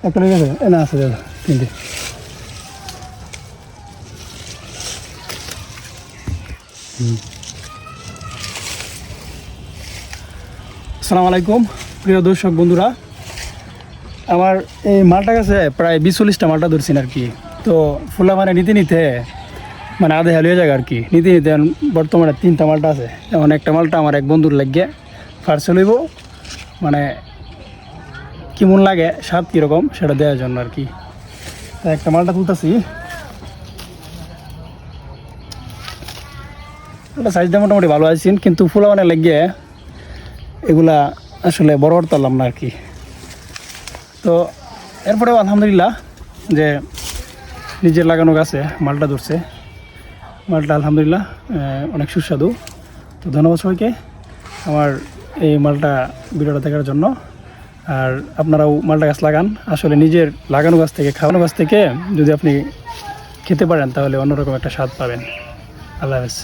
একটা লেগে যাবে না আছে দাদা তিনটে আসসালামু আলাইকুম প্রিয় দর্শক বন্ধুরা, আমার এই মালটা কাছে প্রায় 20-40টা মালটা ধরছেন আর কি। তো ফুলা মানে নিতে নিতে মানে আধে হালিয়ে যায় আর কি, নিতে নিতে বর্তমানে 3টা মালটা আছে। এমন একটা মালটা আমার এক বন্ধুর লাগিয়ে ফার্সে লইব, মানে কেমন লাগে স্বাদ কীরকম সেটা দেওয়ার জন্য আর কি। তা একটা মালটা তুলতেছি, ওটা সাইজটা মোটামুটি ভালো আছেন, কিন্তু ফুলা মানে লাগিয়ে এগুলা আসলে বড় করতাম না আর কি। তো এরপরেও আলহামদুলিল্লাহ যে নিজের লাগানো গাছে মালটা ধরছে, মালটা আলহামদুলিল্লাহ অনেক সুস্বাদু। তো ধন্যবাদ সবাইকে আমার এই মালটা ভিডিওটা দেখার জন্য। আর আপনারাও মালটা গাছ লাগান, আসলে নিজের লাগানো গাছ থেকে খাওয়ানো গাছ থেকে যদি আপনি খেতে পারেন তাহলে অন্যরকম একটা স্বাদ পাবেন। আল্লাহ হাফেজ।